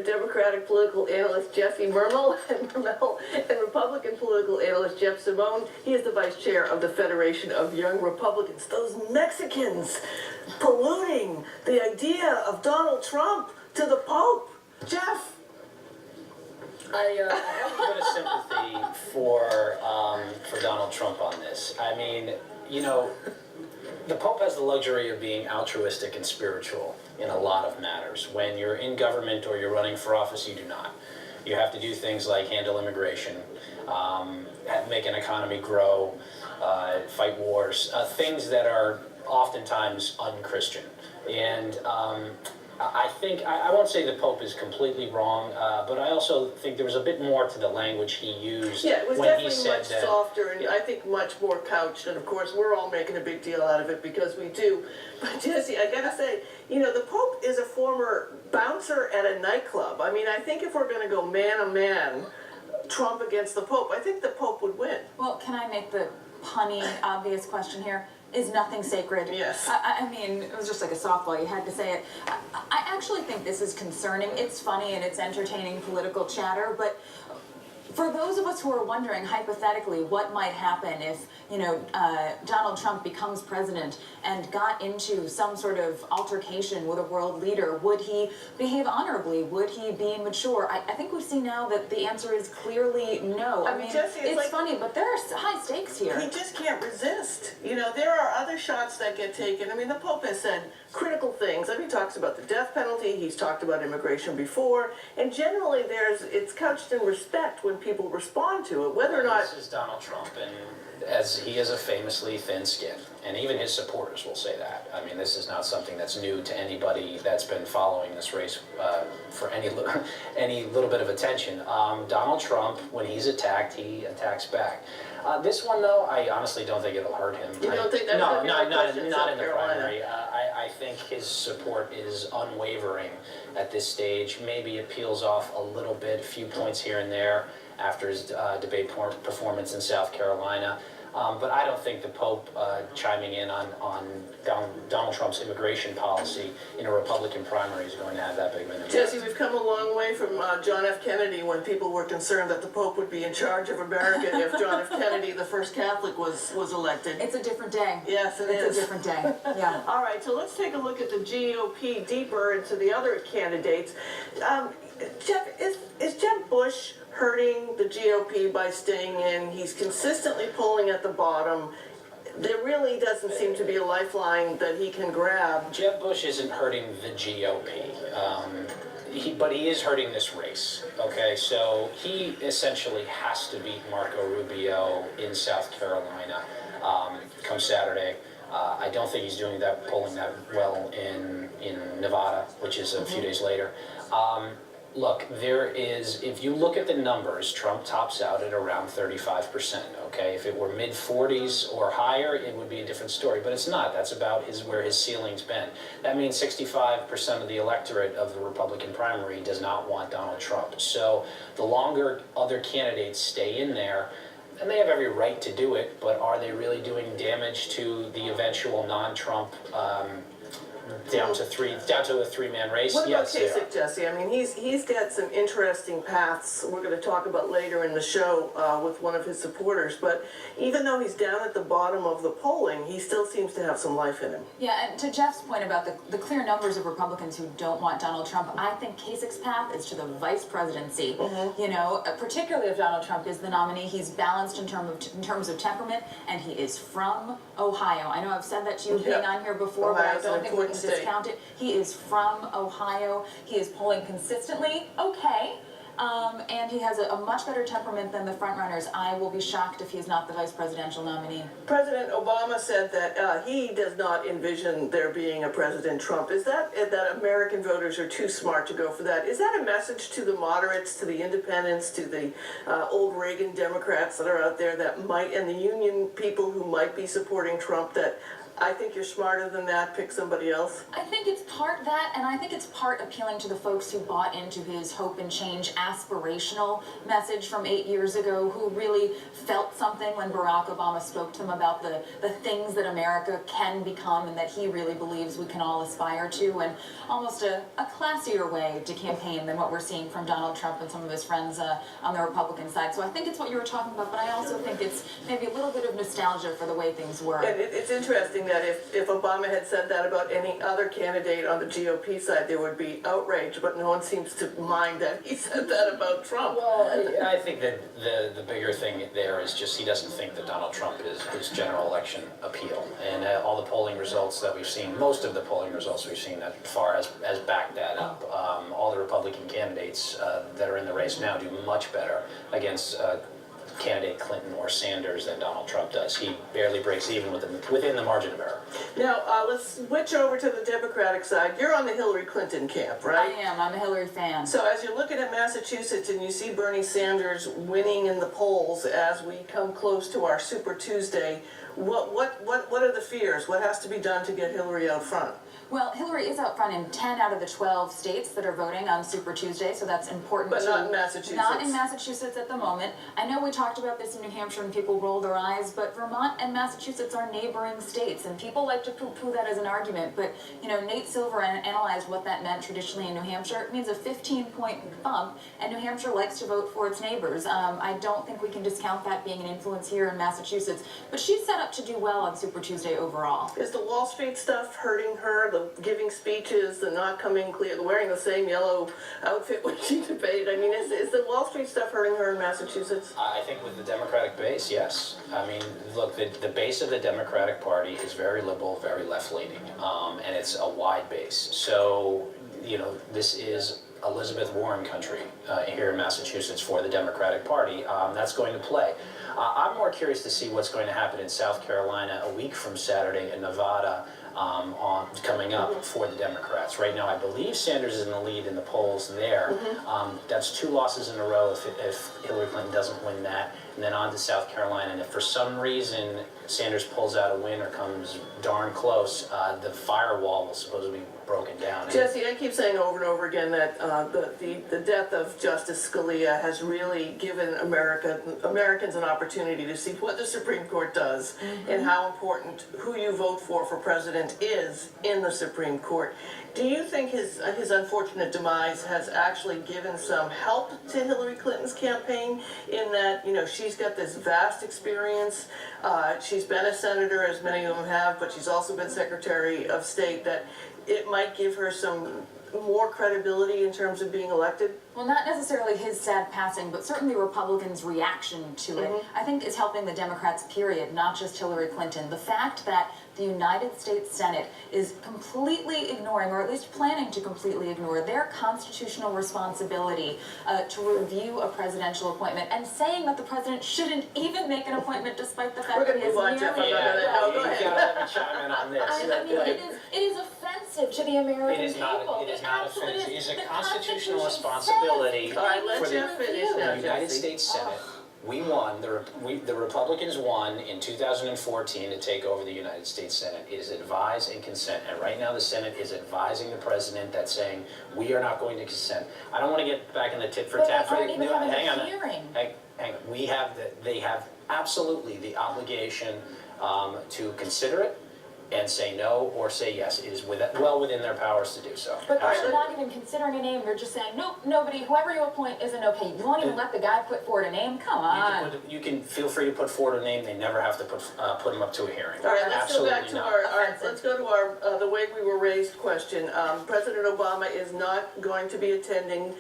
Democratic political analyst Jesse Mermel and Republican political analyst Jeff Simone. He is the vice chair of the Federation of Young Republicans. Those Mexicans polluting the idea of Donald Trump to the Pope. Jeff? I have a bit of sympathy for Donald Trump on this. I mean, you know, the Pope has the luxury of being altruistic and spiritual in a lot of matters. When you're in government or you're running for office, you do not. You have to do things like handle immigration, make an economy grow, fight wars, things that are oftentimes un-Christian. And I think, I won't say the Pope is completely wrong, but I also think there was a bit more to the language he used Yeah, it was when he definitely said much that. softer and I think much more couched, and of course we're all making a big deal out of it because we do. But Jesse, I gotta say, you know, the Pope is a former bouncer at a nightclub. I mean, I think if we're gonna go man-to-man, Trump against the Pope, I think the Pope would win. Well, can I make the punny, obvious question here? Is nothing sacred? Yes. I mean, it was just like a softball, you had to say it. I actually think this is concerning. It's funny and it's entertaining political chatter, but for those of us who are wondering, hypothetically, what might happen if, you know, Donald Trump becomes president and got into some sort of altercation with a world leader, would he behave honorably? Would he be mature? I think we see now that the answer is clearly no. I mean, Jesse, it's like, funny, but there are high stakes here. He just can't resist. You know, there are other shots that get taken. I mean, the Pope has said critical things. I mean, he talks about the death penalty. He's talked about immigration before. And generally, it's couched in respect when people respond to it, whether or not... This is Donald Trump, and as he has a famously thin skin, and even his supporters will say that. I mean, this is not something that's new to anybody that's been following this race for any little bit of attention. Donald Trump, when he's attacked, he attacks back. This one, though, I honestly don't think it'll hurt him. You don't think that's not in in the primary. I think his support is unwavering at this stage. Maybe it peels off a little bit, a few points here and there after his debate performance in South Carolina. But I don't think the Pope chiming in on Donald Trump's immigration policy in a Republican primary is going to have that big of an impact. Jesse, we've come a long way from John F. Kennedy when people were concerned that the Pope would be in charge of America if John F. Kennedy, the first Catholic, was elected. It's a different day. Yes, it is. It's a different day, yeah. All right, so let's take a look at the GOP deeper into the other candidates. Jeff, is Jeb Bush hurting the GOP by staying in? He's consistently polling at the bottom. There really doesn't seem to be a lifeline that he can grab. Jeb Bush isn't hurting the GOP, but he is hurting this race, okay? So he essentially has to beat Marco Rubio in South Carolina come Saturday. I don't think he's doing that, polling that well in Nevada, which is a few days later. Look, if you look at the numbers, Trump tops out at around 35%, okay? If it were mid-40s or higher, it would be a different story, but it's not. That's about where his ceiling's been. That means 65% of the electorate of the Republican primary does not want Donald Trump. So the longer other candidates stay in there, and they have every right to do it, but are they really doing damage to the eventual non-Trump down to a three-man race? What about Yes, Kasich, Jesse? I mean, he's got some interesting paths we're going to talk about later in the show with one of his supporters. But even though he's down at the bottom of the polling, he still seems to have some life in him. Yeah, and to Jeff's point about the clear numbers of Republicans who don't want Donald Trump, I think Kasich's path is to the vice presidency. You know, particularly if Donald Trump is the nominee, he's balanced in terms of temperament, and he is from Ohio. I know I've said that to you being on here before, Ohio's but I don't think we can discount it. He is from Ohio. He is polling consistently okay. And he has a much better temperament than the frontrunners. I will be shocked if he's not the vice presidential nominee. President Obama said that he does not envision there being a President Trump. Is that American voters are too smart to go for that? Is that a message to the moderates, to the independents, to the old Reagan Democrats that are out there that might, and the union people who might be supporting Trump, that I think you're smarter than that, pick somebody else? I think it's part that, and I think it's part appealing to the folks who bought into his hope and change aspirational message from 8 years ago, who really felt something when Barack Obama spoke to them about the things that America can become and that he really believes we can all aspire to, and almost a classier way to campaign than what we're seeing from Donald Trump and some of his friends on the Republican side. So I think it's what you were talking about, but I also think it's maybe a little bit of nostalgia for the way things were. And it's interesting that if Obama had said that about any other candidate on the GOP side, there would be outrage, but no one seems to mind that he said that about Trump. Well, I think that the bigger thing there is just he doesn't think that Donald Trump is his general election appeal. And all the polling results that we've seen, most of the polling results we've seen that far has backed that up. All the Republican candidates that are in the race now do much better against candidate Clinton or Sanders than Donald Trump does. He barely breaks even within the margin of error. Now, let's switch over to the Democratic side. You're on the Hillary Clinton camp, right? I am. I'm a Hillary fan. So as you're looking at Massachusetts and you see Bernie Sanders winning in the polls as we come close to our Super Tuesday, what are the fears? What has to be done to get Hillary out front? Well, Hillary is out front in 10 out of the 12 states that are voting on Super Tuesday, so that's important. But not in Massachusetts. Not in Massachusetts at the moment. I know we talked about this in New Hampshire and people rolled their eyes, but Vermont and Massachusetts are neighboring states, and people like to poo-poo that as an argument. But, you know, Nate Silver analyzed what that meant traditionally in New Hampshire. It means a 15-point bump, and New Hampshire likes to vote for its neighbors. I don't think we can discount that being an influence here in Massachusetts, but she's set up to do well on Super Tuesday overall. Is the Wall Street stuff hurting her? The giving speeches, the not coming clear, the wearing the same yellow outfit when she debated. I mean, is the Wall Street stuff hurting her in Massachusetts? I think with the Democratic base, yes. I mean, look, the base of the Democratic Party is very liberal, very left-leaning, and it's a wide base. So, you know, this is Elizabeth Warren country here in Massachusetts for the Democratic Party. That's going to play. I'm more curious to see what's going to happen in South Carolina a week from Saturday, in Nevada, coming up for the Democrats. Right now, I believe Sanders is in the lead in the polls there. That's 2 losses in a row if Hillary Clinton doesn't win that. And then on to South Carolina. And if for some reason Sanders pulls out a win or comes darn close, the firewall will supposedly be broken down. Jesse, I keep saying over and over again that the death of Justice Scalia has really given Americans an opportunity to see what the Supreme Court does and how important who you vote for president is in the Supreme Court. Do you think his unfortunate demise has actually given some help to Hillary Clinton's campaign in that, you know, she's got this vast experience, she's been a senator, as many of them have, but she's also been Secretary of State, that it might give her some more credibility in terms of being elected? Well, not necessarily his sad passing, but certainly Republicans' reaction to it, I think is helping the Democrats, period, not just Hillary Clinton. The fact that the United States Senate is completely ignoring, or at least planning to completely ignore, their constitutional responsibility to review a presidential appointment, and saying that the president shouldn't even make an appointment despite the fact that he has nearly... Go You gotta let me chime in on this. I mean, it is offensive to the American people. It is not offensive. It is a The constitutional Constitution responsibility All right, let for Jeff finish now, the United Jesse. States Senate. We won, the Republicans won in 2014 to take over the United States Senate. It is advise and consent, and right now the Senate is advising the president that's saying, we are not going to consent. I don't want to get back in the tit for tat. But they aren't even having hang a on, hearing. hang on. They have absolutely the obligation to consider it and say no or say yes. It is well within their powers to do so. But they're not even considering a name, they're just saying, nope, nobody, whoever you appoint isn't okay. You won't even let the guy put forward a name? Come on. You can feel free to put forward a name. They never have to put them up to a hearing. All right, let's go back to Absolutely our the way we were raised question. President Obama is not going to be attending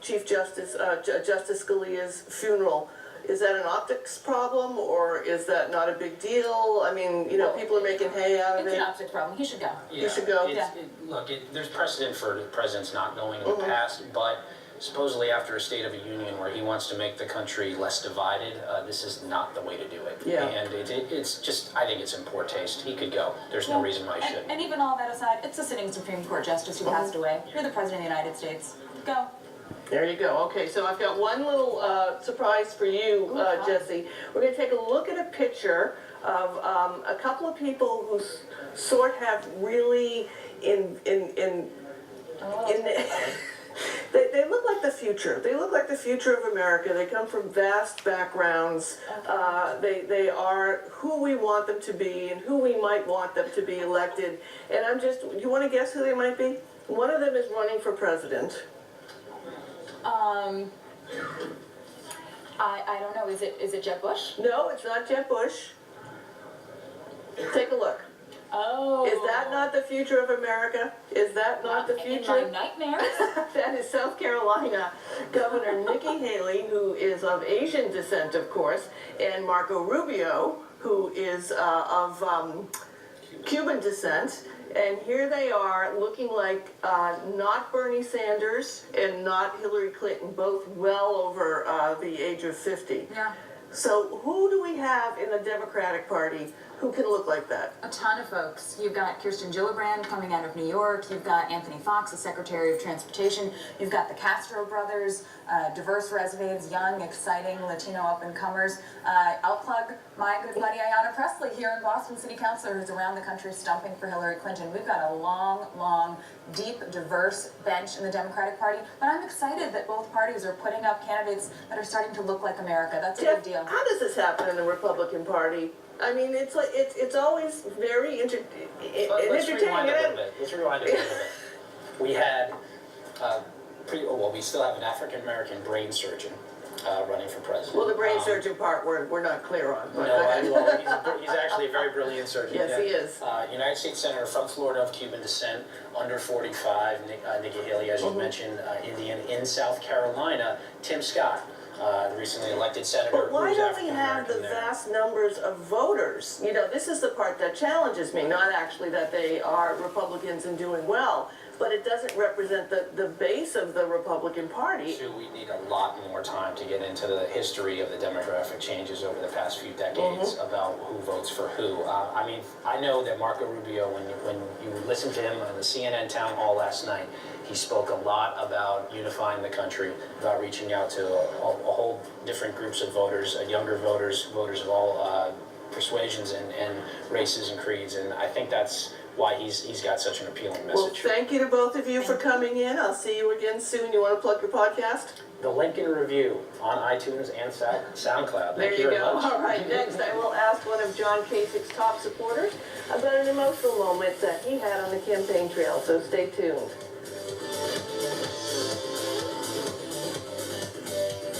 Chief Justice Justice Scalia's funeral. Is that an optics problem, or is that not a big deal? I mean, you know, people are making hay out of It's it. an optics problem, he should go. You should go. Look, there's precedent for the presidents not going in the past, but supposedly after a State of the Union where he wants to make the country less divided, this is not the way to do it. Yeah. And it's just, I think it's in poor taste. He could go. There's no reason why he shouldn't. And even all that aside, it's a sitting Supreme Court justice who passed away. You're the President of the United States. Go. There you go. Okay, so I've got one little surprise for you, fun. Jesse. We're going to take a look at a picture of a couple of people who sort have really in they look like the future. They look like the future of America. They come from vast backgrounds. They are who we want them to be and who we might want them to be elected. And you want to guess who they might be? One of them is running for president. I don't know. Is it Jeb Bush? No, it's not Jeb Bush. Take a look. Oh. Is that not the future of America? Is that not the future? In my nightmares? That is South Carolina Governor Nikki Haley, who is of Asian descent, of course, and Marco Rubio, who is of Cuban descent. And here they are looking like not Bernie Sanders and not Hillary Clinton, both well over the age of 50. Yeah. So who do we have in the Democratic Party who can look like that? A ton of folks. You've got Kirsten Gillibrand coming out of New York. You've got Anthony Fox, the Secretary of Transportation. You've got the Castro brothers, diverse resumes, young, exciting Latino up-and-comers. I'll plug my good buddy Ayanna Pressley here in Boston, City Councilor, who's around the country stumping for Hillary Clinton. We've got a long, deep, diverse bench in the Democratic Party, but I'm excited that both parties are putting up candidates that are starting to look like America. That's a big deal. How does this happen in the Republican Party? I mean, it's like it's always very Let's entertaining. rewind a little bit. Let's rewind a little bit. We had, we still have an African-American brain surgeon running for president. Well, the brain surgeon part we're not clear on. But He's actually a very brilliant surgeon. Yes, he is. United States Senator from Florida of Cuban descent, under 45, Nikki Haley, as you mentioned, Indian, in South Carolina, Tim Scott. Recently elected senator. But why who's don't we have African-American the there. vast numbers of voters? You know, this is the part that challenges me, not actually that they are Republicans and doing well, but it doesn't represent the base of the Republican Party. So we need a lot more time to get into the history of the demographic changes over the past few decades about who votes for who. I mean, I know that Marco Rubio, when you listened to him on the CNN town hall last night, he spoke a lot about unifying the country, about reaching out to a whole different groups of voters, younger voters, voters of all persuasions and races and creeds, and I think that's why he's got such an appealing Well, message. thank you to both of you for coming in. I'll see you again soon. You want to plug your podcast? The Lincoln Review on iTunes and SoundCloud. There Thank you very go. much. All right, next I will ask one of John Kasich's top supporters about an emotional moment that he had on the campaign trail, so stay tuned.